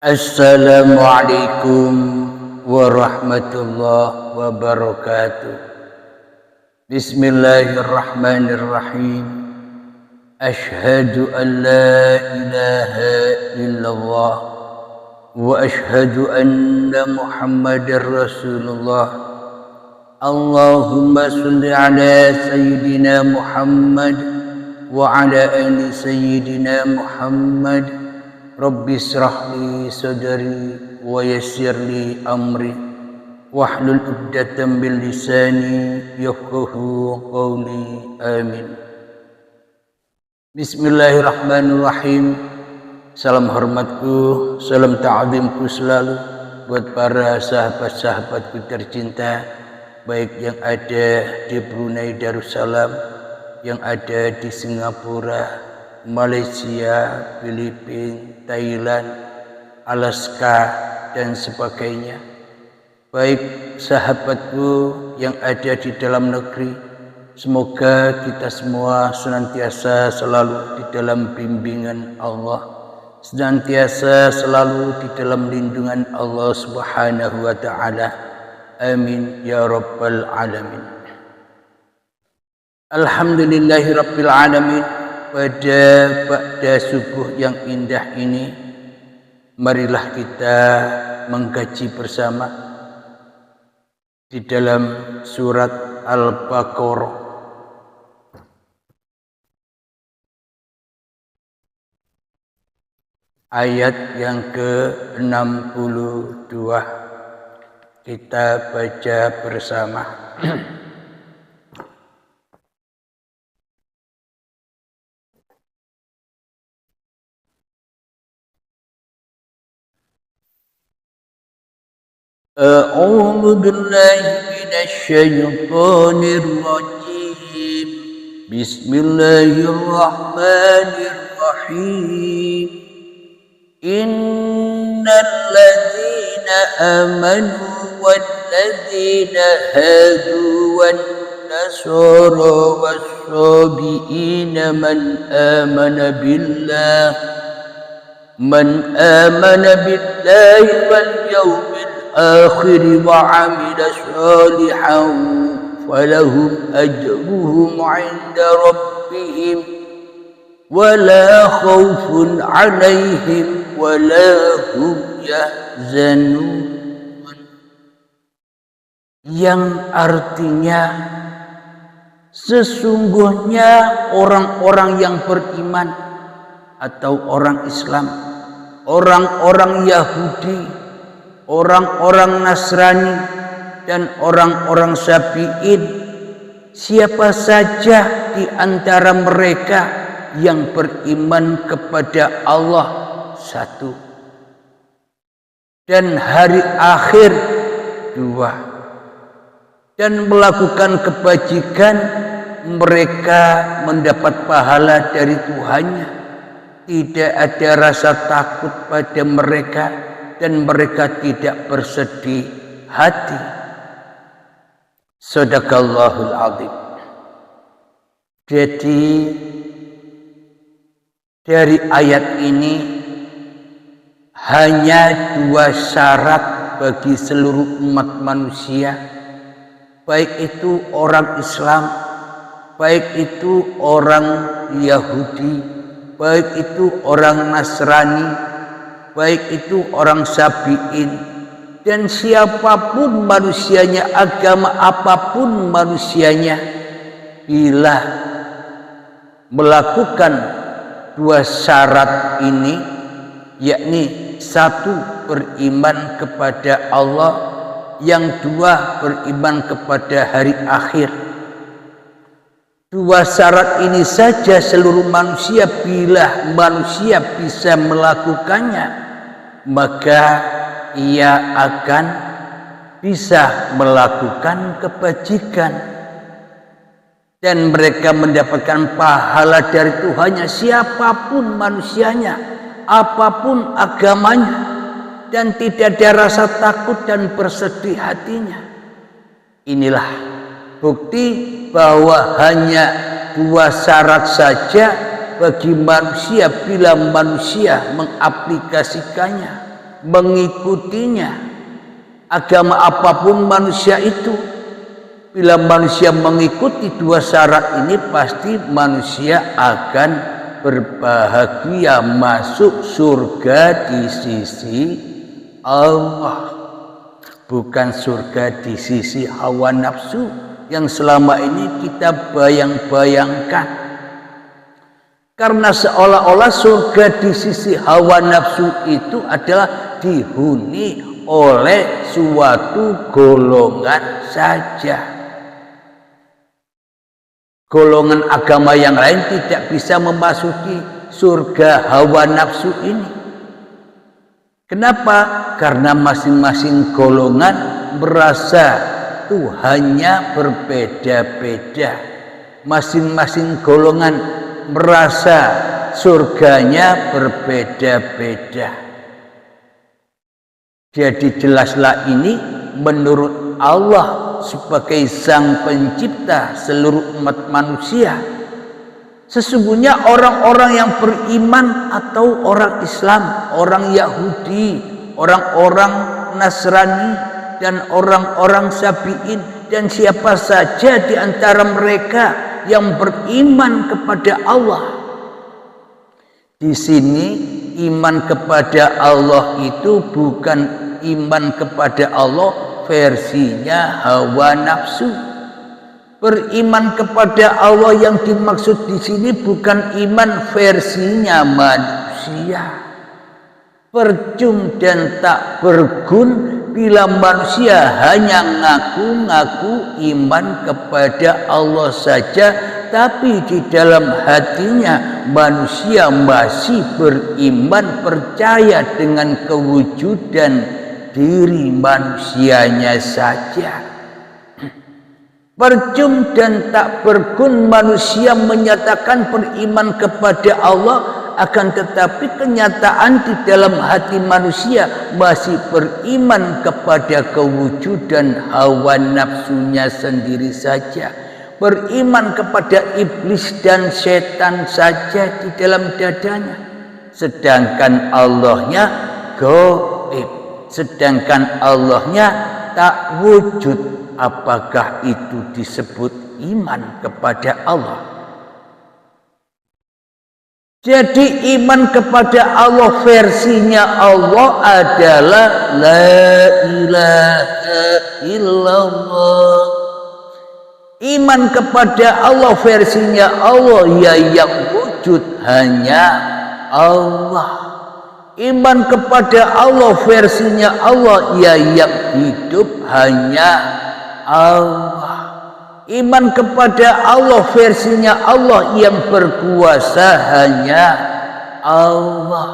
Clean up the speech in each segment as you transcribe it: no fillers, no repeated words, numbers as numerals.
Assalamualaikum warahmatullahi wabarakatuh. Bismillahirrahmanirrahim. Ashhadu an la ilaha illallah wa ashhadu anna Muhammadar Rasulullah. Allahumma salli ala sayyidina Muhammad wa ala ali sayyidina Muhammad. Rabbi israh li sadri wa yassir li amri wahlul 'uqdatam min lisani yafqahu qawli. Amin. Bismillahirrahmanirrahim. Salam hormatku, salam ta'zimku selalu buat para sahabat-sahabatku tercinta, baik yang ada di Brunei Darussalam, yang ada di Singapura, Malaysia, Filipina, Thailand, Alaska, dan sebagainya. Baik sahabatku yang ada di dalam negeri, semoga kita semua senantiasa selalu di dalam bimbingan Allah, senantiasa selalu di dalam lindungan Allah Subhanahu wa ta'ala. Amin ya rabbal alamin. Alhamdulillahi rabbil alamin. Pada subuh yang indah ini, marilah kita mengkaji bersama di dalam surat Al-Baqarah ayat yang ke-62. Kita baca bersama. A'udzu billahi minasy syaithanir rajim. Bismillahirrahmanirrahim. Innal ladzina amanu wal ladzina hadu wan nasara was-sabiina man amana billahi wal yawmil akhir wa 'amila shalihan falahum ajruhum 'inda rabbihim wala khaufun 'alaihim wala hum yahzanun, yang artinya sesungguhnya orang-orang yang beriman atau orang Islam, orang-orang Yahudi, orang-orang Nasrani, dan orang-orang Sabi'in, siapa saja di antara mereka yang beriman kepada Allah satu, dan hari akhir dua, dan melakukan kebajikan, mereka mendapat pahala dari Tuhannya. Tidak ada rasa takut pada mereka, dan mereka tidak bersedih hati. Shadaqallahul azim. Jadi dari ayat ini hanya dua syarat bagi seluruh umat manusia, baik itu orang Islam, baik itu orang Yahudi, baik itu orang Nasrani, baik itu orang Sabi'in, dan siapapun manusianya, agama apapun manusianya, bila melakukan dua syarat ini, yakni satu, beriman kepada Allah, yang dua, beriman kepada hari akhir. Dua syarat ini saja seluruh manusia, bila manusia bisa melakukannya, maka ia akan bisa melakukan kebajikan, dan mereka mendapatkan pahala dari Tuhannya, siapapun manusianya, apapun agamanya, dan tidak ada rasa takut dan bersedih hatinya. Inilah bukti bahwa hanya dua syarat saja bagi manusia bila manusia mengaplikasikannya, mengikutinya. Agama apapun manusia itu, bila manusia mengikuti dua syarat ini, pasti manusia akan berbahagia masuk surga di sisi Allah, bukan surga di sisi hawa nafsu yang selama ini kita bayang-bayangkan. Karena seolah-olah surga di sisi hawa nafsu itu adalah dihuni oleh suatu golongan saja. Golongan agama yang lain tidak bisa memasuki surga hawa nafsu ini. Kenapa? Karena masing-masing golongan merasa Tuhannya berbeda-beda. Masing-masing golongan merasa surganya berbeda-beda. Jadi jelaslah ini menurut Allah sebagai sang pencipta seluruh umat manusia. Sesungguhnya orang-orang yang beriman atau orang Islam, orang Yahudi, orang-orang Nasrani, dan orang-orang Sabi'in, dan siapa saja di antara mereka yang beriman kepada Allah. Di sini iman kepada Allah itu bukan iman kepada Allah versinya hawa nafsu. Beriman kepada Allah yang dimaksud di sini bukan iman versinya manusia. Percuma dan tak berguna bila manusia hanya ngaku-ngaku iman kepada Allah saja, tapi di dalam hatinya manusia masih beriman, percaya dengan kewujudan diri manusianya saja. Percuma dan tak berguna manusia menyatakan beriman kepada Allah, akan tetapi kenyataan di dalam hati manusia masih beriman kepada kewujudan hawa nafsunya sendiri saja, beriman kepada iblis dan setan saja di dalam dadanya, sedangkan Allahnya gaib, sedangkan Allahnya tak wujud. Apakah itu disebut iman kepada Allah? Jadi iman kepada Allah versinya Allah adalah la ilaha illallah. Iman kepada Allah versinya Allah, ya yang wujud hanya Allah. Iman kepada Allah versinya Allah, ya yang hidup hanya Allah. Iman kepada Allah versinya Allah, yang berkuasa hanya Allah.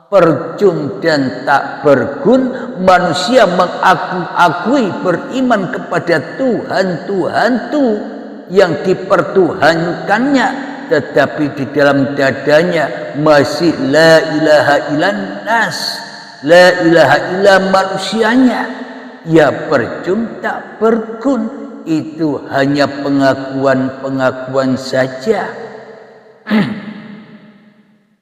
Percuma dan tak berguna manusia mengakui beriman kepada Tuhan-Tuhan itu yang dipertuhankannya, tetapi di dalam dadanya masih la ilaha illallah, la ilaha illallah manusianya. Ya percuma tak berguna. Itu hanya pengakuan-pengakuan saja.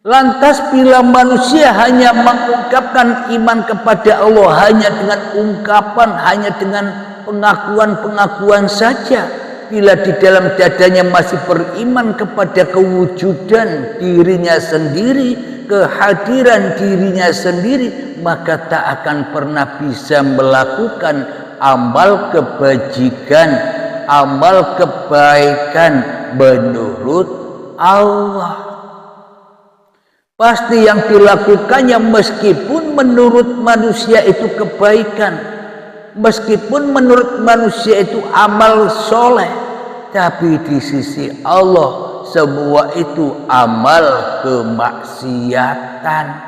Lantas bila manusia hanya mengungkapkan iman kepada Allah hanya dengan ungkapan, hanya dengan pengakuan-pengakuan saja, bila di dalam dadanya masih beriman kepada kewujudan dirinya sendiri, kehadiran dirinya sendiri, maka tak akan pernah bisa melakukan amal kebajikan, amal kebaikan menurut Allah. Pasti yang dilakukannya meskipun menurut manusia itu kebaikan, meskipun menurut manusia itu amal soleh, tapi di sisi Allah semua itu amal kemaksiatan.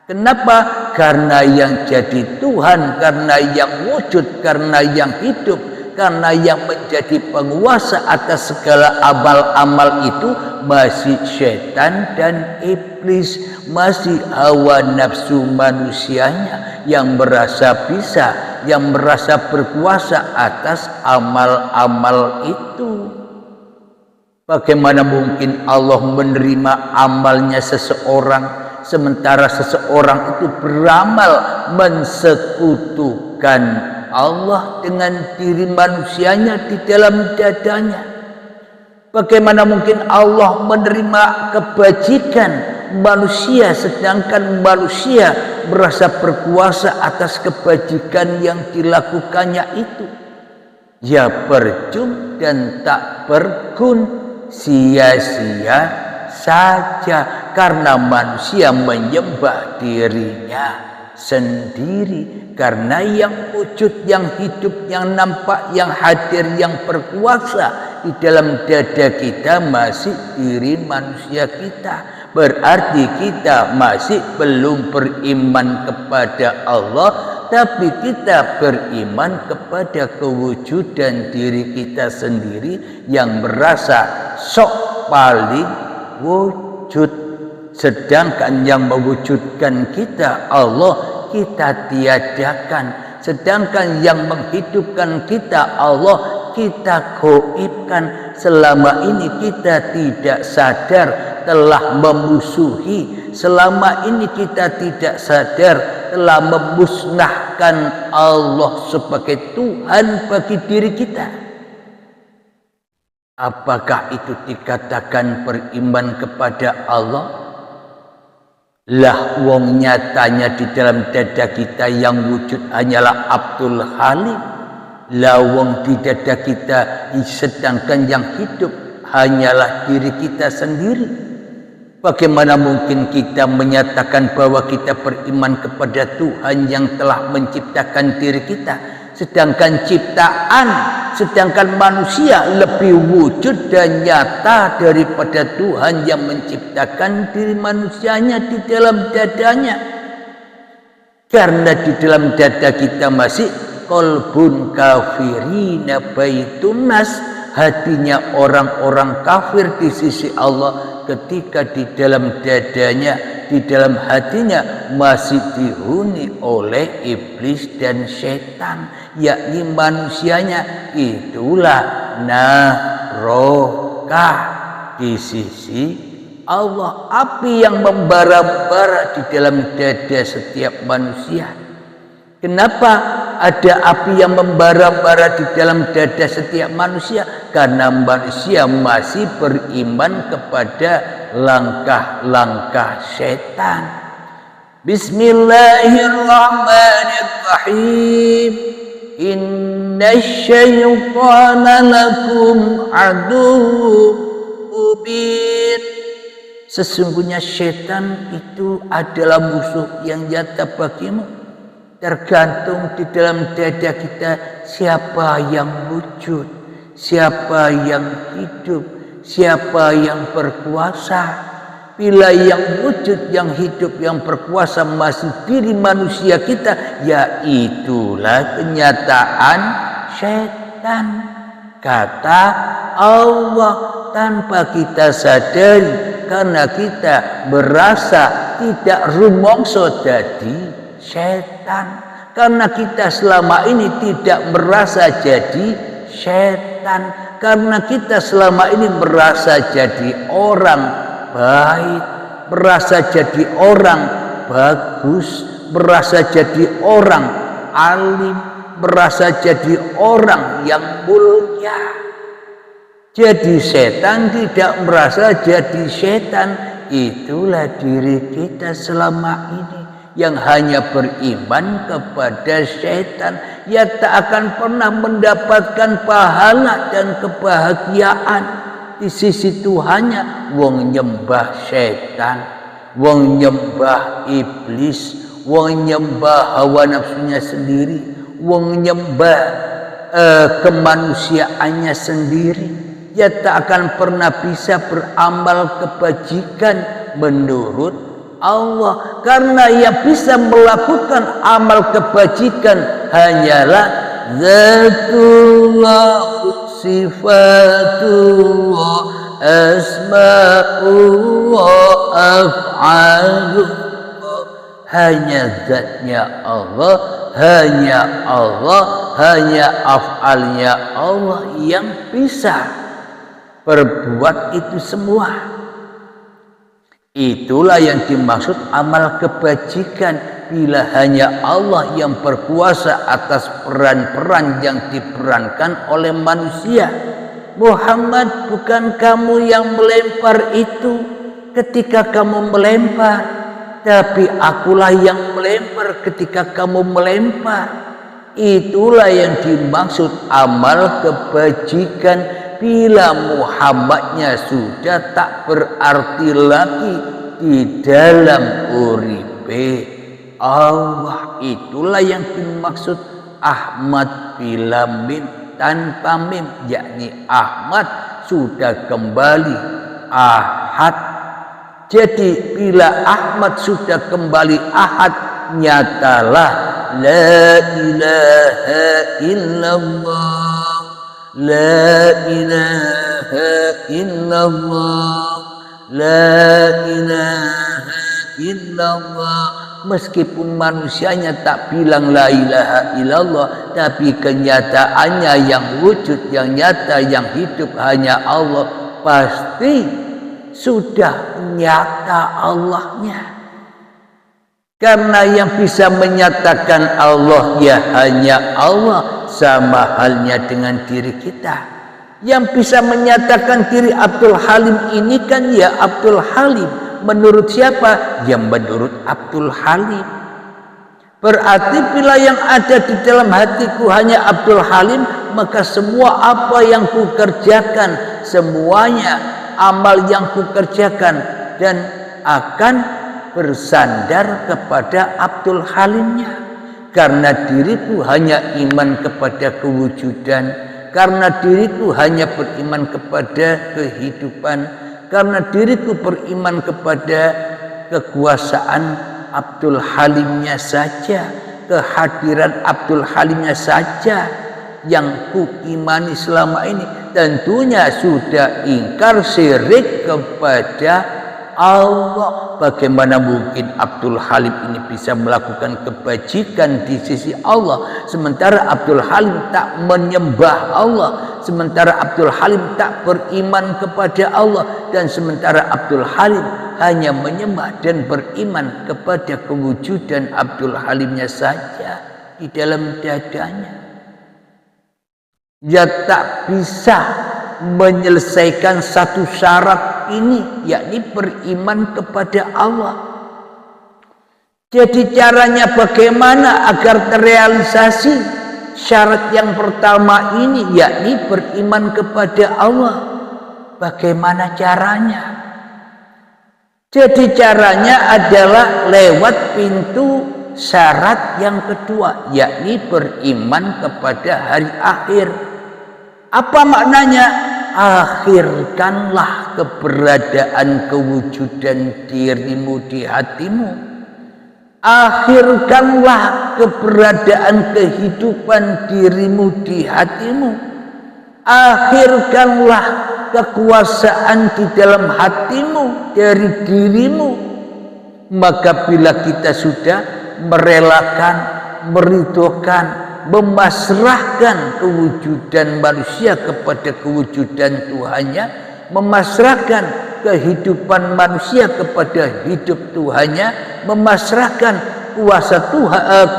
Kenapa? Karena yang jadi Tuhan, karena yang wujud, karena yang hidup, karena yang menjadi penguasa atas segala amal-amal itu masih setan dan iblis, masih hawa nafsu manusianya yang merasa bisa, yang merasa berkuasa atas amal-amal itu. Bagaimana mungkin Allah menerima amalnya seseorang sementara seseorang itu beramal mensekutukan Allah dengan diri manusianya di dalam dadanya? Bagaimana mungkin Allah menerima kebajikan manusia sedangkan manusia merasa berkuasa atas kebajikan yang dilakukannya itu? Ya percuma dan tak berguna, sia-sia saja karena manusia menyembah dirinya sendiri. Karena yang wujud, yang hidup, yang nampak, yang hadir, yang berkuasa di dalam dada kita masih diri manusia kita. Berarti kita masih belum beriman kepada Allah, tapi kita beriman kepada kewujudan diri kita sendiri yang merasa sok paling wujud. Sedangkan yang mewujudkan kita Allah kita tiadakan. Sedangkan yang menghidupkan kita Allah kita goibkan. Selama ini kita tidak sadar telah memusuhi. Selama ini kita tidak sadar telah memusnahkan Allah sebagai Tuhan bagi diri kita. Apakah itu dikatakan beriman kepada Allah? Lah wong nyatanya di dalam dada kita yang wujud hanyalah Abdul Halim. Lah wong di dada kita sedangkan yang hidup hanyalah diri kita sendiri. Bagaimana mungkin kita menyatakan bahwa kita beriman kepada Tuhan yang telah menciptakan diri kita, sedangkan ciptaan, sedangkan manusia lebih wujud dan nyata daripada Tuhan yang menciptakan diri manusianya di dalam dadanya. Karena di dalam dada kita masih qalbun kafirina baitun nas, hatinya orang-orang kafir di sisi Allah. Ketika di dalam dadanya, di dalam hatinya masih dihuni oleh iblis dan setan, yakni manusianya, itulah neraka di sisi Allah, api yang membara-bara di dalam dada setiap manusia. Kenapa ada api yang membara-bara di dalam dada setiap manusia? Karena manusia masih beriman kepada langkah-langkah setan. Bismillahirrahmanirrahim. Innasyaiṭana lakum aduwwun mubin. Sesungguhnya setan itu adalah musuh yang nyata bagimu. Tergantung di dalam dada kita siapa yang wujud, siapa yang hidup, siapa yang berkuasa. Bila yang wujud, yang hidup, yang berkuasa masih diri manusia kita, ya itulah kenyataan setan. Kata Allah tanpa kita sadari, karena kita merasa tidak rumangsa dadi setan, karena kita selama ini tidak merasa jadi setan, karena kita selama ini merasa jadi orang baik, merasa jadi orang bagus, merasa jadi orang alim, merasa jadi orang yang mulia. Jadi setan tidak merasa jadi setan. Itulah diri kita selama ini yang hanya beriman kepada setan, ya tak akan pernah mendapatkan pahala dan kebahagiaan di sisi Tuhannya. Wong nyembah setan, wong nyembah iblis, wong nyembah hawa nafsunya sendiri, wong nyembah kemanusiaannya sendiri, ya tak akan pernah bisa beramal kebajikan menurut Allah, karena yang bisa melakukan amal kebajikan hanyalah Zatullah, sifatullah, asma'ullah, af'alullah. Hanya zatnya Allah, hanya Allah, hanya af'alnya Allah yang bisa berbuat itu semua. Itulah yang dimaksud amal kebajikan. Bila hanya Allah yang berkuasa atas peran-peran yang diperankan oleh manusia. Muhammad, bukan kamu yang melempar itu ketika kamu melempar, tapi akulah yang melempar ketika kamu melempar. Itulah yang dimaksud amal kebajikan. Bila Muhammadnya sudah tak berarti lagi di dalam uripe Allah. Itulah yang dimaksud Ahmad bila mim tanpa mim, yakni Ahmad sudah kembali ahad. Jadi bila Ahmad sudah kembali ahad, nyatalah la ilaha illallah, la ilaha illallah, la ilaha illallah. Meskipun manusianya tak bilang la ilaha illallah, tapi kenyataannya yang wujud, yang nyata, yang hidup hanya Allah. Pasti sudah nyata Allahnya. Karena yang bisa menyatakan Allah ya hanya Allah, sama halnya dengan diri kita. Yang bisa menyatakan diri Abdul Halim ini kan ya Abdul Halim. Menurut siapa? Ya menurut Abdul Halim. Berarti bila yang ada di dalam hatiku hanya Abdul Halim, maka semua apa yang ku kerjakan, semuanya amal yang ku kerjakan dan akan bersandar kepada Abdul Halimnya. Karena diriku hanya iman kepada kewujudan, karena diriku hanya beriman kepada kehidupan, karena diriku beriman kepada kekuasaan Abdul Halimnya saja, kehadiran Abdul Halimnya saja yang ku imani selama ini. Tentunya sudah ingkar syirik kepada Allah. Bagaimana mungkin Abdul Halim ini bisa melakukan kebajikan di sisi Allah, sementara Abdul Halim tak menyembah Allah, sementara Abdul Halim tak beriman kepada Allah, dan sementara Abdul Halim hanya menyembah dan beriman kepada kewujudan Abdul Halimnya saja di dalam dadanya. Dia tak bisa menyelesaikan satu syarat ini, yakni beriman kepada Allah. Jadi caranya bagaimana agar terrealisasi syarat yang pertama ini, yakni beriman kepada Allah? Bagaimana caranya? Jadi caranya adalah lewat pintu syarat yang kedua, yakni beriman kepada hari akhir. Apa maknanya? Akhirkanlah keberadaan kewujudan dirimu di hatimu. Akhirkanlah keberadaan kehidupan dirimu di hatimu. Akhirkanlah kekuasaan di dalam hatimu dari dirimu. Maka bila kita sudah merelakan, meridhokan, memasrahkan kewujudan manusia kepada kewujudan Tuhannya, memasrahkan kehidupan manusia kepada hidup Tuhannya, memasrahkan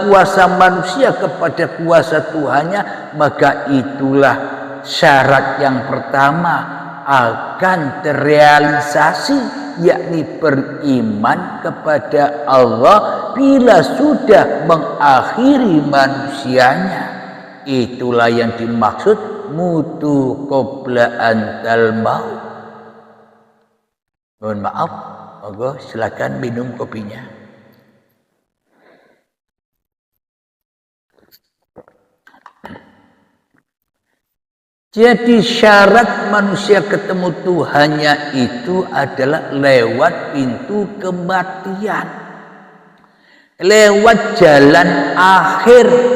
kuasa manusia kepada kuasa Tuhannya, maka itulah syarat yang pertama akan terrealisasi, yakni beriman kepada Allah bila sudah mengakhiri manusianya. Itulah yang dimaksud mutu qabla antal maut. Mohon maaf, monggo silakan minum kopinya. Jadi syarat manusia ketemu Tuhannya itu adalah lewat pintu kematian, lewat jalan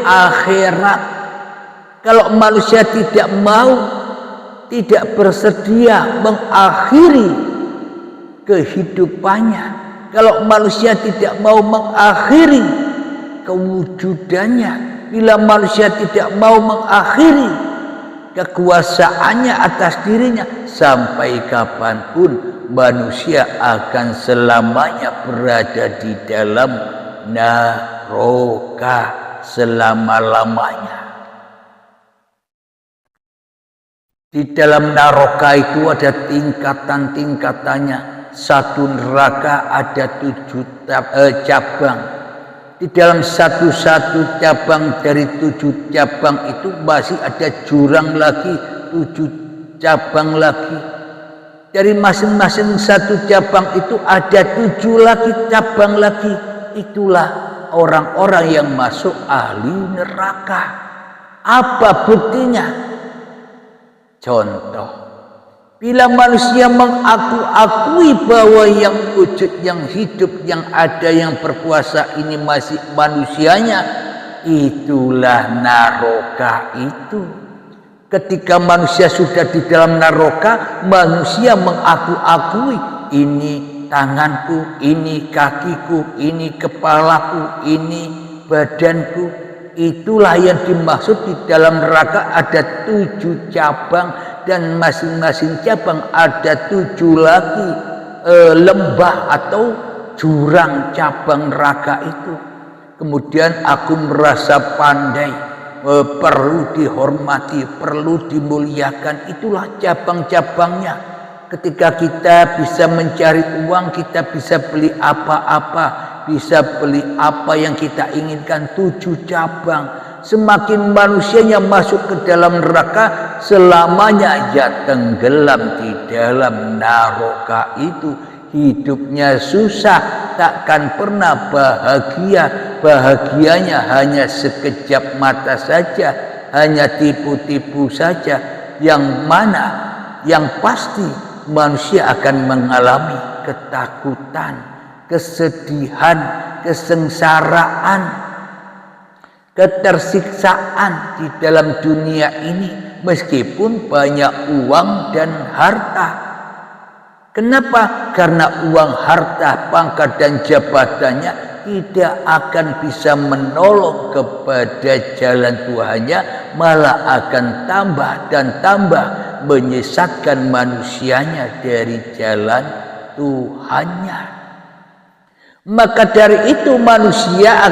akhirat. Kalau manusia tidak mau, tidak bersedia mengakhiri kehidupannya, kalau manusia tidak mau mengakhiri kewujudannya, bila manusia tidak mau mengakhiri kekuasaannya atas dirinya, sampai kapanpun manusia akan selamanya berada di dalam neraka selama-lamanya. Di dalam neraka itu ada tingkatan-tingkatannya. Satu neraka ada 7 cabang. Di dalam satu cabang dari 7 cabang itu masih ada jurang lagi, 7 cabang lagi. Dari masing-masing satu cabang itu ada 7 lagi cabang lagi. Itulah orang-orang yang masuk ahli neraka. Apa buktinya? Contoh, bila manusia mengakui bahwa yang wujud, yang hidup, yang ada, yang berkuasa ini masih manusianya, itulah neraka itu. Ketika manusia sudah di dalam neraka, manusia mengakui ini tanganku, ini kakiku, ini kepalaku, ini badanku. Itulah yang dimaksud di dalam neraka ada 7 cabang, dan masing-masing cabang ada 7 lagi lembah atau jurang cabang neraka itu. Kemudian aku merasa pandai, perlu dihormati, perlu dimuliakan. Itulah cabang-cabangnya. Ketika kita bisa mencari uang, kita bisa beli apa-apa, bisa beli apa yang kita inginkan. 7 cabang. Semakin manusianya masuk ke dalam neraka, selamanya ia tenggelam di dalam neraka itu. Hidupnya susah, takkan pernah bahagia. Bahagianya hanya sekejap mata saja, hanya tipu-tipu saja. Yang mana yang pasti manusia akan mengalami ketakutan, kesedihan, kesengsaraan, ketersiksaan di dalam dunia ini meskipun banyak uang dan harta. Kenapa? Karena uang, harta, pangkat dan jabatannya tidak akan bisa menolong kepada jalan Tuhannya, malah akan tambah dan tambah menyesatkan manusianya dari jalan Tuhannya. Maka dari itu manusia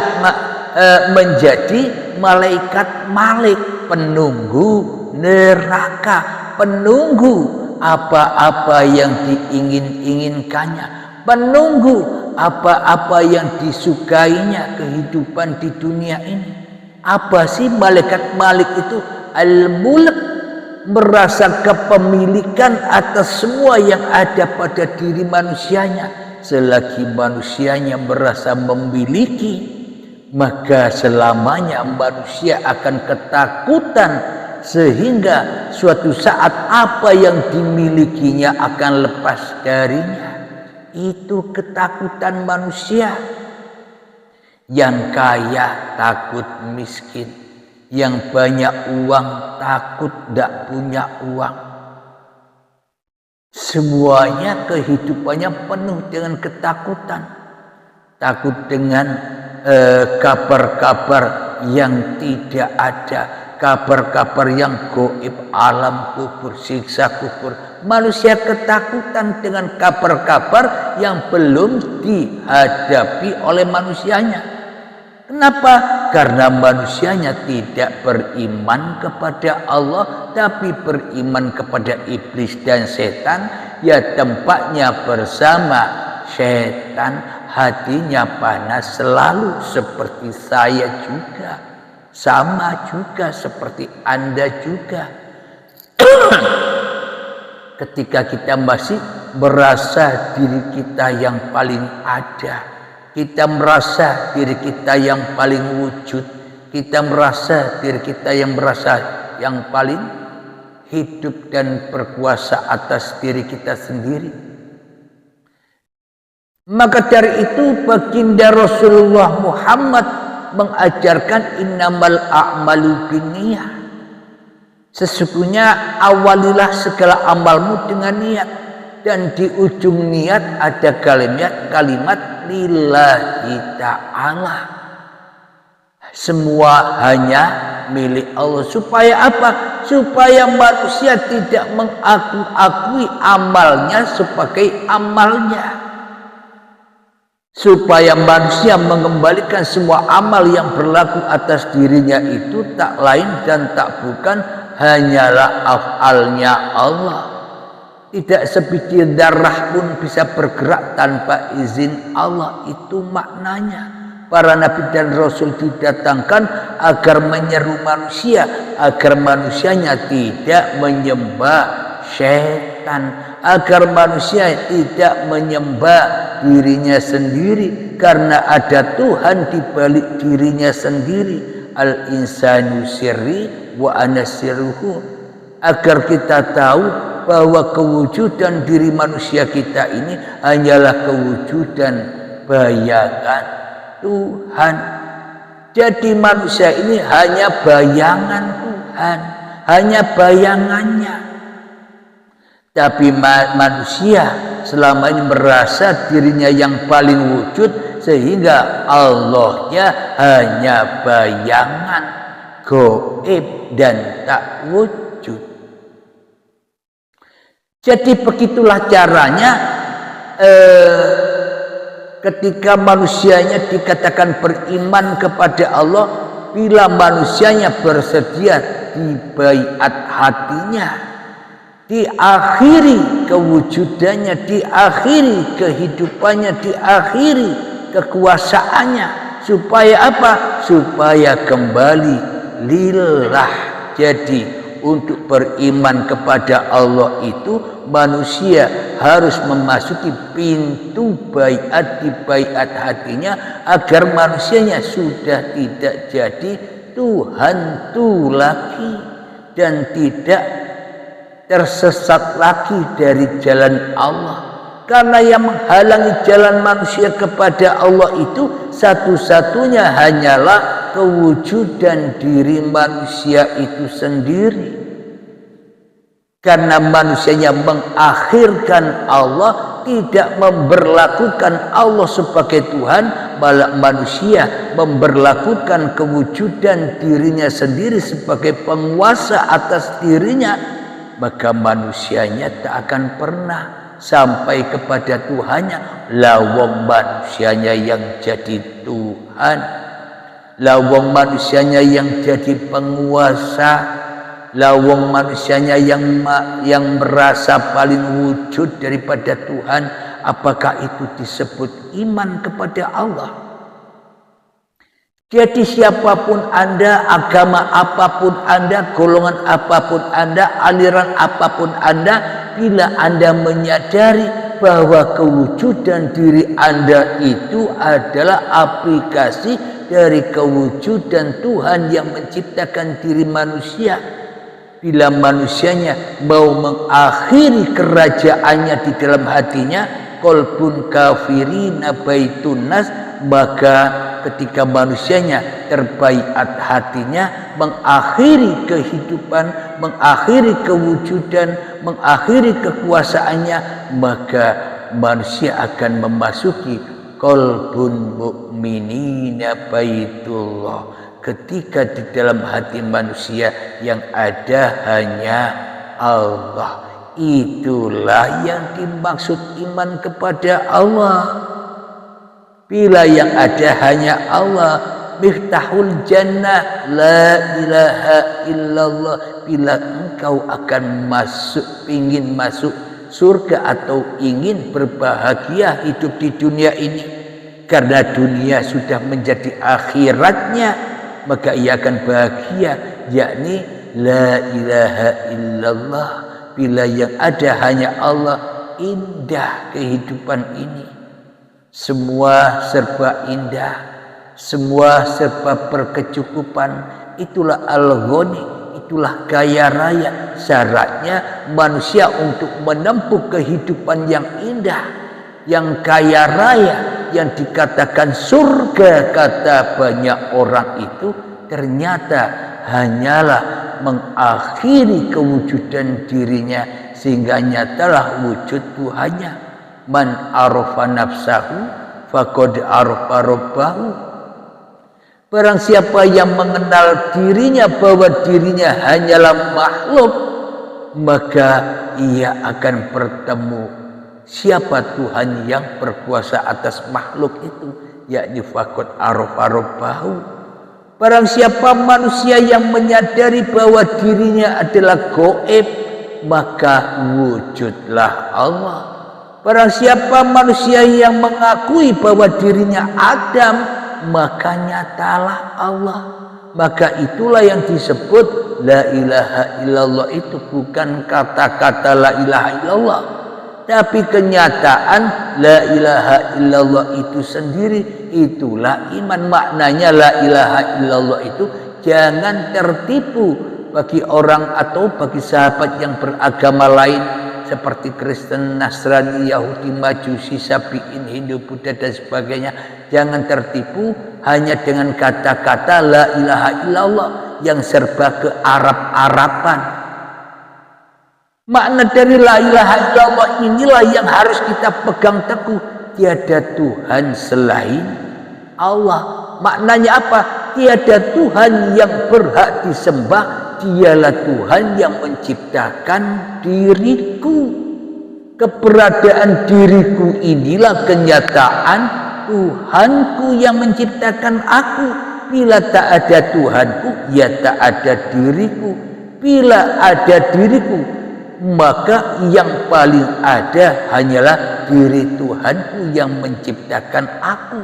menjadi malaikat Malik, penunggu neraka, penunggu apa-apa yang diingin-inginkannya, penunggu apa-apa yang disukainya kehidupan di dunia ini. Apa sih malaikat Malik itu? Al-Mulk, merasa kepemilikan atas semua yang ada pada diri manusianya. Selagi manusianya merasa memiliki, maka selamanya manusia akan ketakutan, sehingga suatu saat apa yang dimilikinya akan lepas darinya. Itu ketakutan manusia. Yang kaya takut miskin, yang banyak uang takut tidak punya uang. Semuanya kehidupannya penuh dengan ketakutan. Takut dengan kabar-kabar yang tidak ada, kabar-kabar yang gaib, alam kubur, siksa kubur. Manusia ketakutan dengan kabar-kabar yang belum dihadapi oleh manusianya. Kenapa? Karena manusianya tidak beriman kepada Allah, tapi beriman kepada iblis dan setan. Ya, tempatnya bersama setan, hatinya panas selalu, seperti saya juga, sama juga seperti Anda juga. Ketika kita masih merasa diri kita yang paling ada, kita merasa diri kita yang paling wujud, kita merasa diri kita yang paling hidup dan berkuasa atas diri kita sendiri. Maka dari itu baginda Rasulullah Muhammad mengajarkan innamal a'malu binniyah. Sesungguhnya awalilah segala amalmu dengan niat, dan di ujung niat ada kalimat lillahi ta'ala. Semua hanya milik Allah. Supaya apa? Supaya manusia tidak mengakui amalnya sebagai amalnya. Supaya manusia mengembalikan semua amal yang berlaku atas dirinya itu tak lain dan tak bukan hanyalah af'alnya Allah. Tidak sebiji darah pun bisa bergerak tanpa izin Allah. Itu maknanya. Para nabi dan rasul didatangkan agar menyeru manusia, agar manusianya tidak menyembah syaitan, agar manusia tidak menyembah dirinya sendiri, karena ada Tuhan di balik dirinya sendiri. Al insanu sirri wa ana sirruhu. Agar kita tahu bahwa kewujudan diri manusia kita ini hanyalah kewujudan bayangan Tuhan. Jadi manusia ini hanya bayangan Tuhan, hanya bayangannya. Tapi manusia selama ini merasa dirinya yang paling wujud, sehingga Allahnya hanya bayangan, gaib dan tak wujud. Jadi begitulah caranya ketika manusianya dikatakan beriman kepada Allah, bila manusianya bersedia dibaiat hatinya, diakhiri kewujudannya, diakhiri kehidupannya, diakhiri kekuasaannya. Supaya apa? Supaya kembali lillah. Jadi untuk beriman kepada Allah itu manusia harus memasuki pintu baiat, di baiat hatinya, agar manusianya sudah tidak jadi Tuhan tu lagi dan tidak tersesat lagi dari jalan Allah. Karena yang menghalangi jalan manusia kepada Allah itu satu-satunya hanyalah kewujudan diri manusia itu sendiri. Karena manusianya mengakhirkan Allah, tidak memberlakukan Allah sebagai Tuhan, malah manusia memberlakukan kewujudan dirinya sendiri sebagai penguasa atas dirinya, maka manusianya tak akan pernah sampai kepada Tuhannya. Lawang manusianya yang jadi Tuhan, lawang manusianya yang jadi penguasa, lawang manusianya yang merasa paling wujud daripada Tuhan. Apakah itu disebut iman kepada Allah? Jadi siapapun Anda, agama apapun Anda, golongan apapun Anda, aliran apapun Anda, bila Anda menyadari bahwa kewujudan diri Anda itu adalah aplikasi dari kewujudan Tuhan yang menciptakan diri manusia, bila manusianya mau mengakhiri kerajaannya di dalam hatinya, qalbun kafirina baitun nas, maka ketika manusianya terbaiat hatinya, mengakhiri kehidupan, mengakhiri kewujudan, mengakhiri kekuasaannya, maka manusia akan memasuki qalbun mu'minina baitullah. Ketika di dalam hati manusia yang ada hanya Allah. Itulah yang dimaksud iman kepada Allah. Bila yang ada hanya Allah, miftahul jannah, la ilaha illallah. Bila engkau akan ingin masuk surga atau ingin berbahagia hidup di dunia ini, karena dunia sudah menjadi akhiratnya, maka ia akan bahagia, yakni la ilaha illallah. Bila yang ada hanya Allah, indah kehidupan ini. Semua serba indah, semua serba berkecukupan. Itulah al-ghani, itulah kaya raya. Syaratnya manusia untuk menempuh kehidupan yang indah, yang kaya raya, yang dikatakan surga kata banyak orang itu, ternyata hanyalah mengakhiri kewujudan dirinya, sehingga nyatalah wujud Tuhannya. Man arafa nafsahu faqad arafa rabbahu. Barang siapa yang mengenal dirinya bahwa dirinya hanyalah makhluk, maka ia akan bertemu siapa Tuhan yang berkuasa atas makhluk itu, yakni faqad arafahu. Barang siapa manusia yang menyadari bahwa dirinya adalah gaib, maka wujudlah Allah. Barang siapa manusia yang mengakui bahwa dirinya Adam, maka nyatalah Allah. Maka itulah yang disebut la ilaha illallah. Itu bukan kata-kata la ilaha illallah, tapi kenyataan la ilaha illallah itu sendiri. Itulah iman. Maknanya la ilaha illallah itu jangan tertipu bagi orang atau bagi sahabat yang beragama lain seperti Kristen, Nasrani, Yahudi, Majusi, Sabiin, Hindu, Buddha dan sebagainya. Jangan tertipu hanya dengan kata-kata la ilaha illallah yang serba ke Arab-Araban. Makna dari la ilaha illallah inilah yang harus kita pegang teguh. Tiada Tuhan selain Allah. Maknanya apa? Tiada Tuhan yang berhak disembah. Dialah Tuhan yang menciptakan diriku. Keberadaan diriku inilah kenyataan Tuhanku yang menciptakan aku. Bila tak ada Tuhanku, ya tak ada diriku. Bila ada diriku, maka yang paling ada hanyalah diri Tuhanku yang menciptakan aku.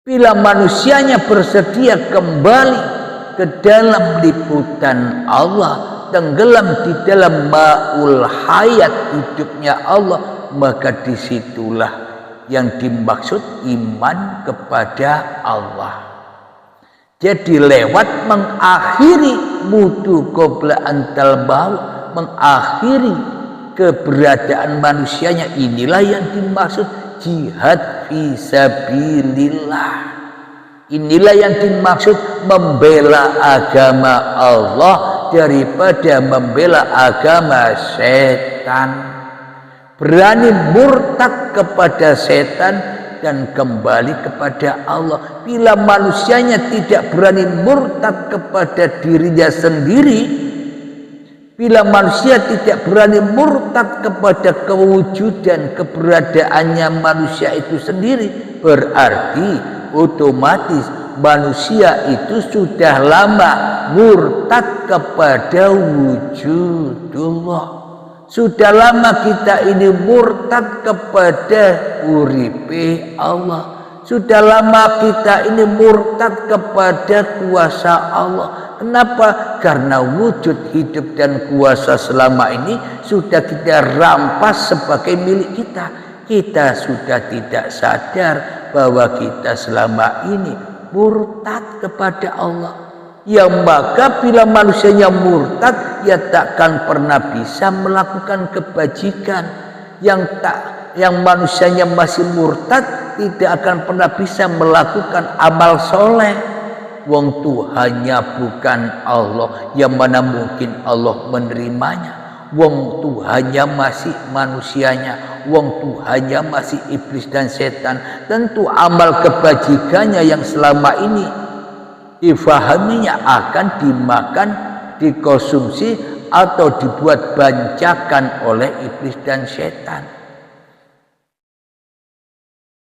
Bila manusianya bersedia kembali ke dalam liputan Allah, tenggelam di dalam ma'ul hayat hidupnya Allah, maka disitulah yang dimaksud iman kepada Allah. Jadi lewat mengakhiri mutu qabla antal maut, mengakhiri keberadaan manusianya, inilah yang dimaksud jihad fisabilillah. Inilah yang dimaksud membela agama Allah daripada membela agama setan. Berani murtad kepada setan dan kembali kepada Allah. Bila manusianya tidak berani murtad kepada dirinya sendiri, bila manusia tidak berani murtad kepada kewujudan keberadaannya manusia itu sendiri, berarti otomatis manusia itu sudah lama murtad kepada wujudullah. Sudah lama kita ini murtad kepada uripe Allah. Sudah lama kita ini murtad kepada kuasa Allah. Kenapa? Karena wujud, hidup dan kuasa selama ini sudah kita rampas sebagai milik kita. Kita sudah tidak sadar bahwa kita selama ini murtad kepada Allah. Ya maka bila manusianya murtad, ya takkan pernah bisa melakukan kebajikan. Yang manusianya masih murtad tidak akan pernah bisa melakukan amal soleh. Wong Tuhannya bukan Allah, yang mana mungkin Allah menerimanya. Wong Tuhannya masih manusianya, wong Tuhannya masih iblis dan setan. Tentu amal kebajikannya yang selama ini difahaminya akan dimakan, dikonsumsi atau dibuat bancakan oleh iblis dan setan.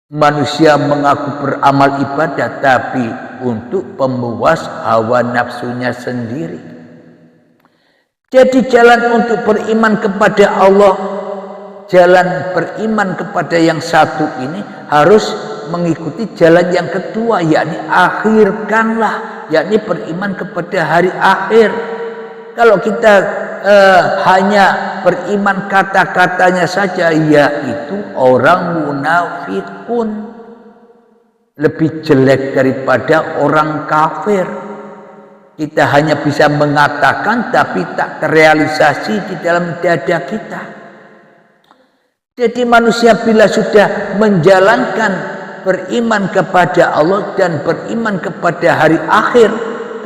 Manusia mengaku beramal ibadah tapi untuk pemuas hawa nafsunya sendiri. Jadi jalan untuk beriman kepada Allah, jalan beriman kepada yang satu ini harus mengikuti jalan yang kedua, yakni akhirkanlah, yakni beriman kepada hari akhir. Kalau kita hanya beriman kata-katanya saja, yaitu orang munafikun, lebih jelek daripada orang kafir. Kita hanya bisa mengatakan tapi tak terrealisasi di dalam dada kita. Jadi manusia bila sudah menjalankan beriman kepada Allah dan beriman kepada hari akhir,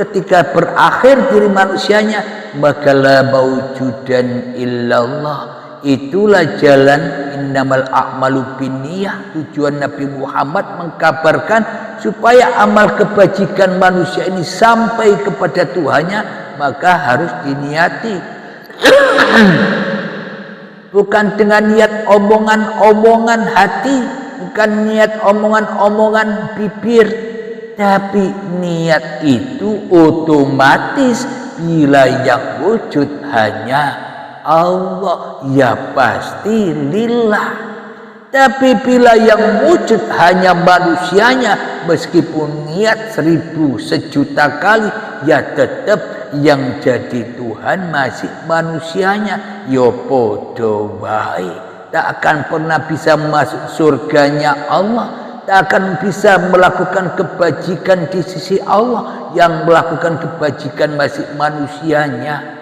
ketika berakhir diri manusianya, maka la maujudan illallah, Itulah jalan innamal a'malu binniyah. Tujuan Nabi Muhammad mengkabarkan supaya amal kebajikan manusia ini sampai kepada Tuhannya, maka harus diniati. Bukan dengan niat omongan-omongan hati, bukan niat omongan-omongan bibir, tapi niat itu otomatis bila yang wujud hanya Allah, ya pasti lillah. Tapi bila yang wujud hanya manusianya, meskipun niat 1000 sejuta kali, ya tetap yang jadi Tuhan masih manusianya. Yo podo wae, tak akan pernah bisa masuk surganya Allah, tak akan bisa melakukan kebajikan di sisi Allah. Yang melakukan kebajikan masih manusianya.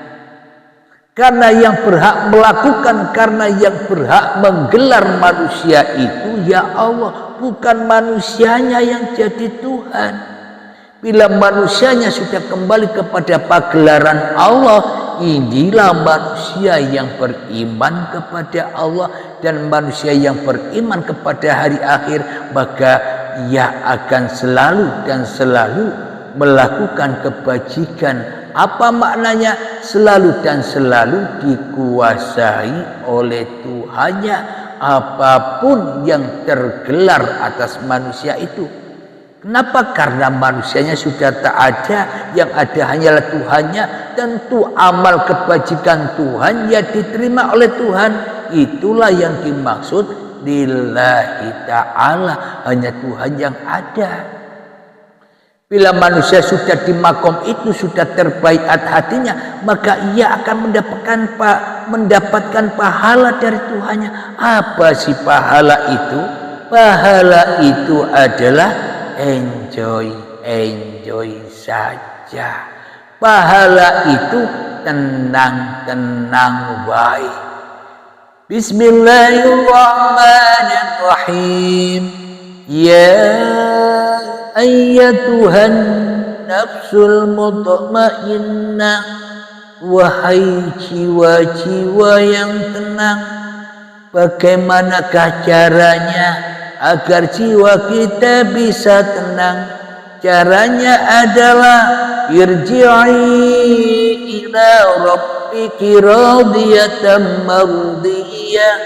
Karena yang berhak melakukan, karena yang berhak menggelar manusia itu ya Allah, bukan manusianya yang jadi Tuhan. Bila manusianya sudah kembali kepada pagelaran Allah, inilah manusia yang beriman kepada Allah dan manusia yang beriman kepada hari akhir, maka ia akan selalu dan selalu melakukan kebajikan. Apa maknanya? Selalu dan selalu dikuasai oleh Tuhannya, apapun yang tergelar atas manusia itu. Kenapa? Karena manusianya sudah tak ada, yang ada hanyalah Tuhannya. Tentu amal kebajikan Tuhan ya diterima oleh Tuhan. Itulah yang dimaksud lillahi ta'ala, hanya Tuhan yang ada. Bila manusia sudah di makom itu, sudah terbaiat hatinya, maka ia akan mendapatkan pahala dari Tuhannya. Apa sih pahala itu? Pahala itu adalah enjoy saja. Pahala itu tenang wae. Bismillahirrahmanirrahim. Ya ayyatuhan nafsul mutmainnah, wahai jiwa-jiwa yang tenang. Bagaimanakah caranya agar jiwa kita bisa tenang? Caranya adalah irji'i ila rabbiki radiyatan mardiyah.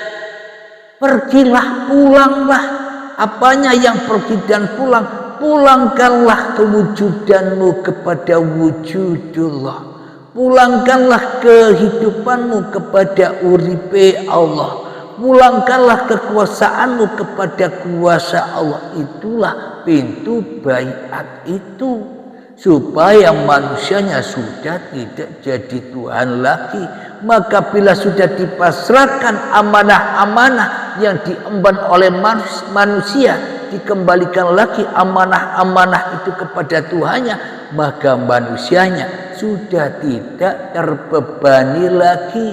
Pergilah, pulanglah. Apanya yang pergi dan pulang? Pulangkanlah kewujudanmu kepada wujudullah. Pulangkanlah kehidupanmu kepada uripe Allah. Pulangkanlah kekuasaanmu kepada kuasa Allah. Itulah pintu baiat itu, supaya manusianya sudah tidak jadi Tuhan lagi. Maka bila sudah dipasrahkan amanah-amanah yang diemban oleh manusia, dikembalikan lagi amanah-amanah itu kepada Tuhannya, maka manusianya sudah tidak terbebani lagi.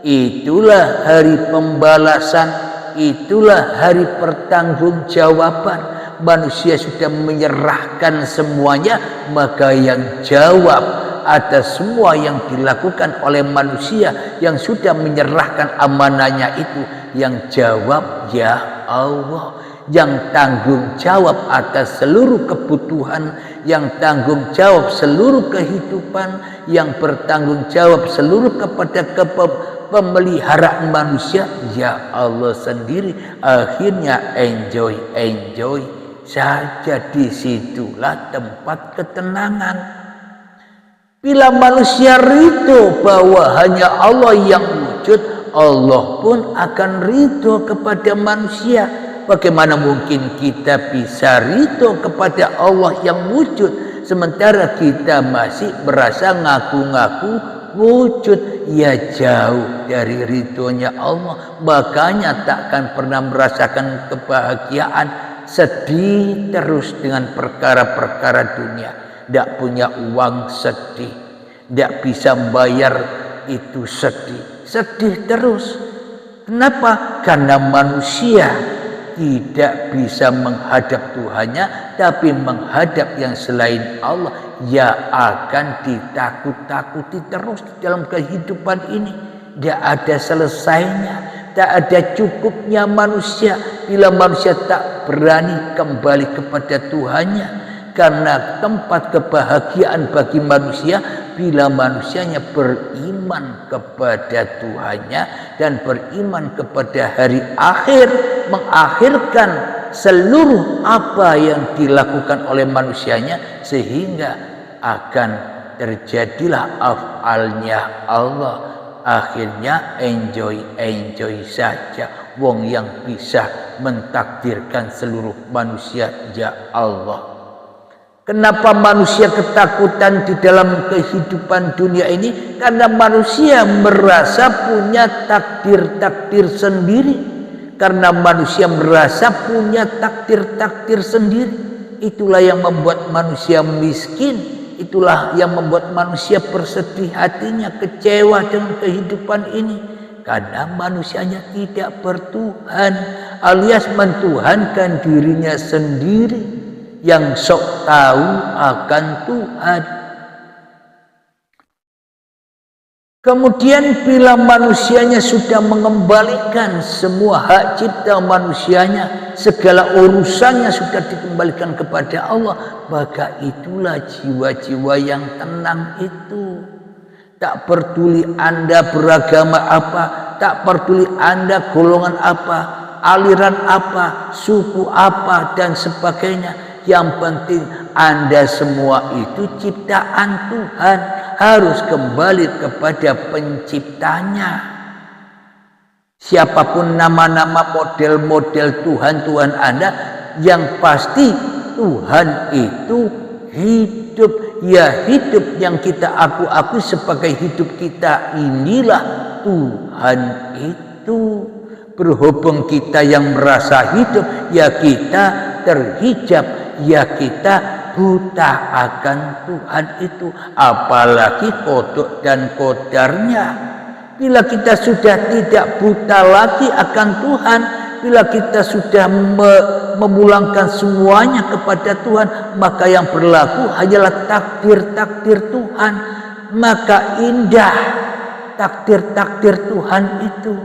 Itulah hari pembalasan, itulah hari pertanggungjawaban. Manusia sudah menyerahkan semuanya, maka yang jawab atas semua yang dilakukan oleh manusia yang sudah menyerahkan amanahnya itu, yang jawab ya Allah. Yang tanggung jawab atas seluruh kebutuhan, yang tanggung jawab seluruh kehidupan, yang bertanggung jawab seluruh kepada pemeliharaan manusia, ya Allah sendiri. Akhirnya enjoy saja, disitulah tempat ketenangan. Bila manusia ridho bahwa hanya Allah yang wujud, Allah pun akan ridho kepada manusia. Bagaimana mungkin kita bisa ridho kepada Allah yang wujud, sementara kita masih merasa ngaku-ngaku wujud? Ya jauh dari ridhonya Allah. Makanya takkan pernah merasakan kebahagiaan, sedih terus dengan perkara-perkara dunia. Tidak punya uang sedih, tidak bisa membayar itu sedih terus. Kenapa? Karena manusia tidak bisa menghadap Tuhannya, tapi menghadap yang selain Allah, ya akan ditakut-takuti terus dalam kehidupan ini. tidak ada selesainya, tak ada cukupnya manusia bila manusia tak berani kembali kepada Tuhannya. Karena tempat kebahagiaan bagi manusia bila manusianya beriman kepada Tuhannya dan beriman kepada hari akhir, mengakhirkan seluruh apa yang dilakukan oleh manusianya, sehingga akan terjadilah afalnya Allah. Akhirnya enjoy saja. Wong yang bisa mentakdirkan seluruh manusia ya Allah. Kenapa manusia ketakutan di dalam kehidupan dunia ini? Karena manusia merasa punya takdir-takdir sendiri. Karena manusia merasa punya takdir-takdir sendiri. Itulah yang membuat manusia miskin. Itulah yang membuat manusia bersedih hatinya, kecewa dengan kehidupan ini. Karena manusianya tidak bertuhan, alias mentuhankan dirinya sendiri yang sok tahu akan Tuhan. Kemudian bila manusianya sudah mengembalikan semua hak cipta manusianya, segala urusannya sudah dikembalikan kepada Allah, maka itulah jiwa-jiwa yang tenang itu. Tak peduli Anda beragama apa, tak peduli Anda golongan apa, aliran apa, suku apa dan sebagainya. Yang penting Anda semua itu ciptaan Tuhan, harus kembali kepada penciptanya. Siapapun nama-nama model-model Tuhan Anda, yang pasti Tuhan itu hidup. Ya, hidup yang kita aku sebagai hidup kita, inilah Tuhan itu. Berhubung kita yang merasa hidup, ya kita terhijab, ya kita buta akan Tuhan itu, apalagi kodok dan kodarnya. Bila kita sudah tidak buta lagi akan Tuhan, bila kita sudah memulangkan semuanya kepada Tuhan, maka yang berlaku hanyalah takdir-takdir Tuhan. Maka indah takdir-takdir Tuhan itu.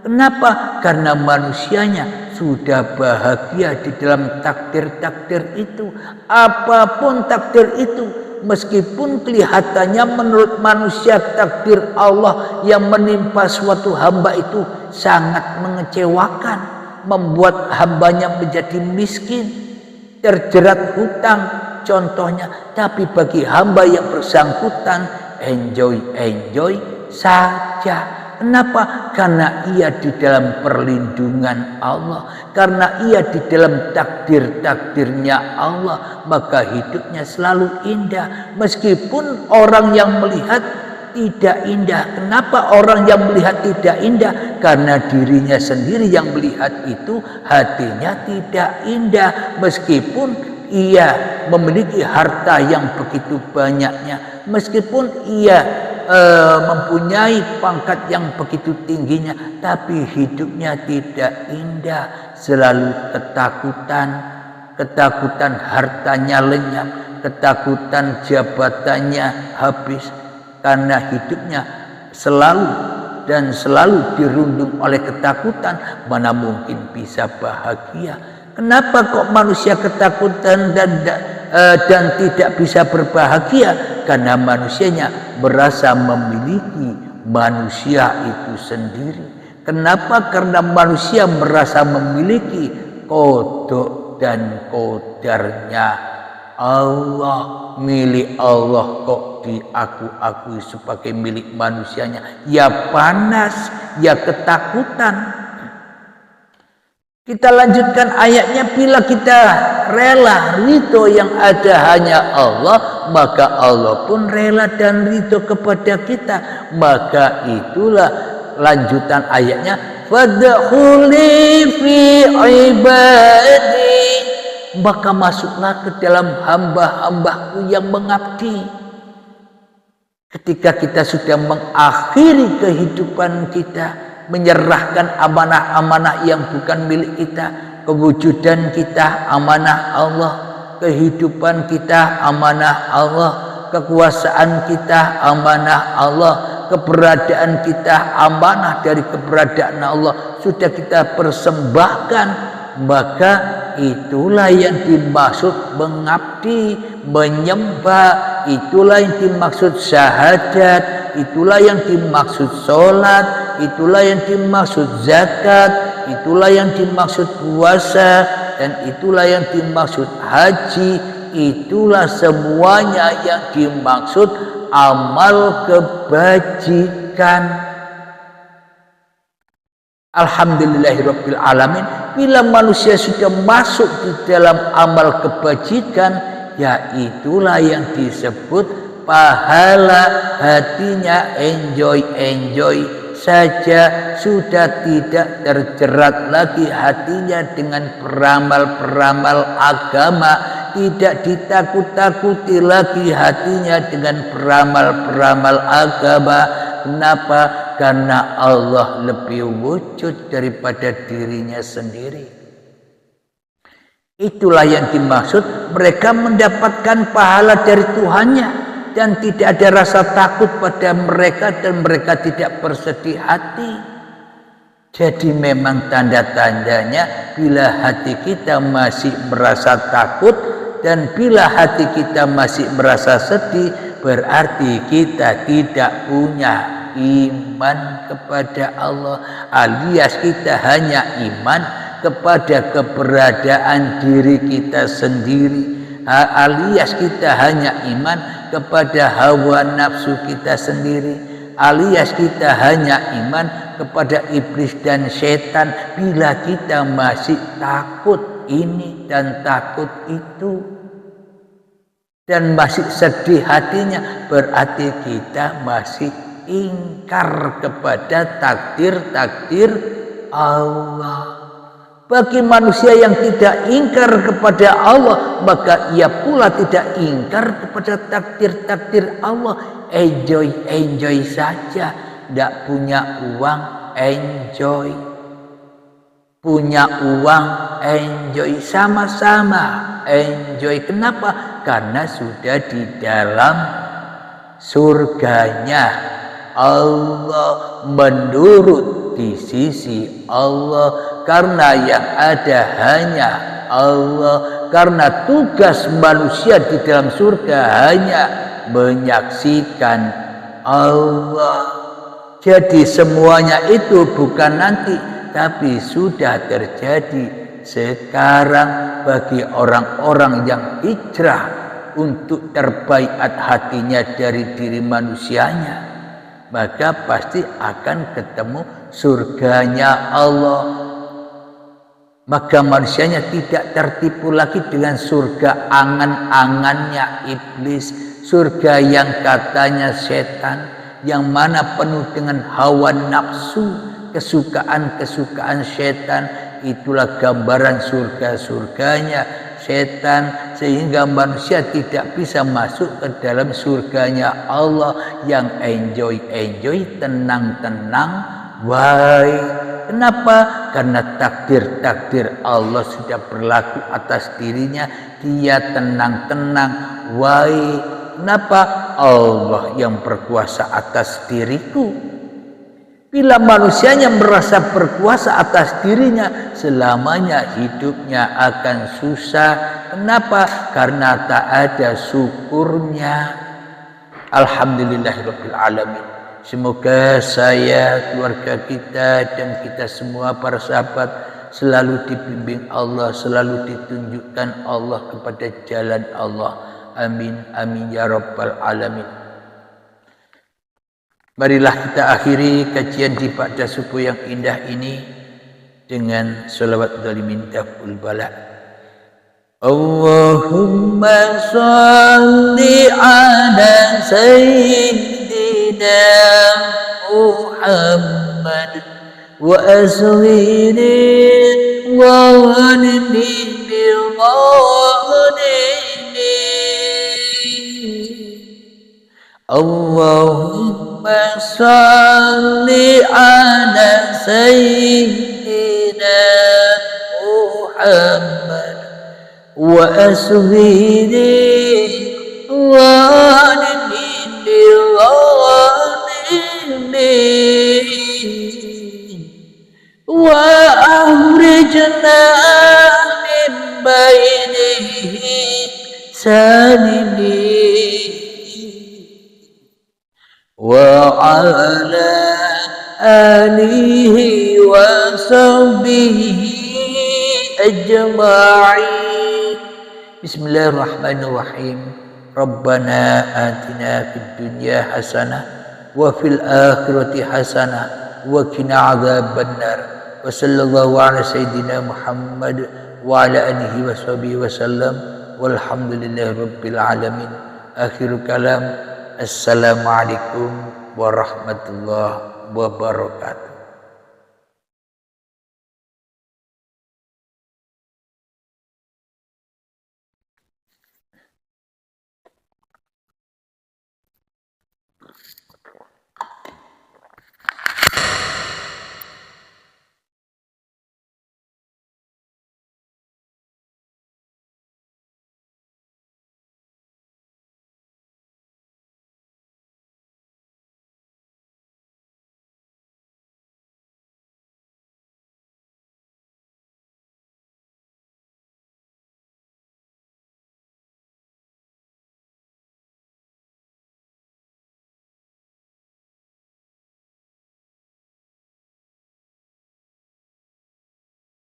Kenapa? Karena manusianya sudah bahagia di dalam takdir-takdir itu. Apapun takdir itu, meskipun kelihatannya menurut manusia takdir Allah yang menimpa suatu hamba itu sangat mengecewakan, membuat hambanya menjadi miskin, terjerat hutang contohnya. Tapi bagi hamba yang bersangkutan, enjoy saja. Kenapa? Karena ia di dalam perlindungan Allah, karena ia di dalam takdir-takdirnya Allah, maka hidupnya selalu indah. Meskipun orang yang melihat tidak indah. Kenapa orang yang melihat tidak indah? Karena dirinya sendiri yang melihat itu hatinya tidak indah. Meskipun ia memiliki harta yang begitu banyaknya, meskipun ia mempunyai pangkat yang begitu tingginya, tapi hidupnya tidak indah. Selalu ketakutan hartanya lenyap, ketakutan jabatannya habis, karena hidupnya selalu dirundung oleh ketakutan. Mana mungkin bisa bahagia? Kenapa kok manusia ketakutan dan tidak bisa berbahagia? Karena manusianya merasa memiliki manusia itu sendiri. Kenapa? Karena manusia merasa memiliki kodok dan kodarnya Allah. Milik Allah kok diakui sebagai milik manusianya. Ya panas, ya ketakutan. Kita lanjutkan ayatnya. Bila kita rela ridho yang ada hanya Allah, maka Allah pun rela dan ridho kepada kita. Maka itulah lanjutan ayatnya, fadkhuli fi ibadi, maka masuklah ke dalam hamba-hambaku yang mengabdi. Ketika kita sudah mengakhiri kehidupan kita, menyerahkan amanah-amanah yang bukan milik kita, kewujudan kita amanah Allah, kehidupan kita amanah Allah, kekuasaan kita amanah Allah, keberadaan kita amanah dari keberadaan Allah sudah kita persembahkan, maka itulah yang dimaksud mengabdi, menyembah, itulah yang dimaksud syahadat, itulah yang dimaksud sholat, itulah yang dimaksud zakat, itulah yang dimaksud puasa, dan itulah yang dimaksud haji, itulah semuanya yang dimaksud amal kebajikan. Alhamdulillahirabbil alamin. Bila manusia sudah masuk di dalam amal kebajikan, ya itulah yang disebut pahala. Hatinya enjoy saja, sudah tidak terjerat lagi hatinya dengan peramal-peramal agama, tidak ditakut-takuti lagi hatinya dengan peramal-peramal agama. Kenapa? Karena Allah lebih wujud daripada dirinya sendiri. Itulah yang dimaksud mereka mendapatkan pahala dari Tuhannya dan tidak ada rasa takut pada mereka dan mereka tidak bersedih hati. Jadi memang tanda-tandanya bila hati kita masih merasa takut dan bila hati kita masih merasa sedih, berarti kita tidak punya iman kepada Allah, alias kita hanya iman kepada keberadaan diri kita sendiri, alias kita hanya iman kepada hawa nafsu kita sendiri, alias kita hanya iman kepada iblis dan setan. Bila kita masih takut ini dan takut itu dan masih sedih hatinya, berarti kita masih ingkar kepada takdir-takdir Allah. Bagi manusia yang tidak ingkar kepada Allah, maka ia pula tidak ingkar kepada takdir-takdir Allah. Enjoy saja. Tidak punya uang, enjoy. Punya uang, enjoy. Sama-sama enjoy. Kenapa? Karena sudah di dalam surganya Allah, menurut di sisi Allah, karena yang ada hanya Allah, karena tugas manusia di dalam surga hanya menyaksikan Allah. Jadi semuanya itu bukan nanti, tapi sudah terjadi sekarang bagi orang-orang yang hijrah untuk terbaiat hatinya dari diri manusianya. Maka pasti akan ketemu surganya Allah. Maka manusianya tidak tertipu lagi dengan surga angan-angannya iblis, surga yang katanya setan, yang mana penuh dengan hawa nafsu, kesukaan-kesukaan setan. Itulah gambaran surga-surganya setan, sehingga manusia tidak bisa masuk ke dalam surganya Allah yang enjoy, tenang, why? Kenapa? Karena takdir Allah sudah berlaku atas dirinya, dia tenang, why? Kenapa? Allah yang berkuasa atas diriku. Bila manusianya merasa berkuasa atas dirinya, selamanya hidupnya akan susah. Kenapa? Karena tak ada syukurnya. Alhamdulillahirabbil alamin. Semoga saya, keluarga kita, dan kita semua para sahabat selalu dibimbing Allah, selalu ditunjukkan Allah kepada jalan Allah. Amin, amin ya rabbal alamin. Marilah kita akhiri kajian di pada subuh yang indah ini dengan sholawat dhalimin daful bala. Allahumma salli ala sayyidina Muhammad wa asghiri wa ghanimi bil Allahumma salli ala sayyidina Muhammad wa asghiri wa ghanimi bil وعلى آله وصحبه أجمعين. بسم الله الرحمن الرحيم. ربنا آتنا في الدنيا حسنة وفي الآخرة حسنة وقنا عذاب النار. وصلى الله على سيدنا محمد وعلى آله وصحبه وسلم والحمد لله رب العالمين. آخر كلام. Assalamualaikum warahmatullahi wabarakatuh.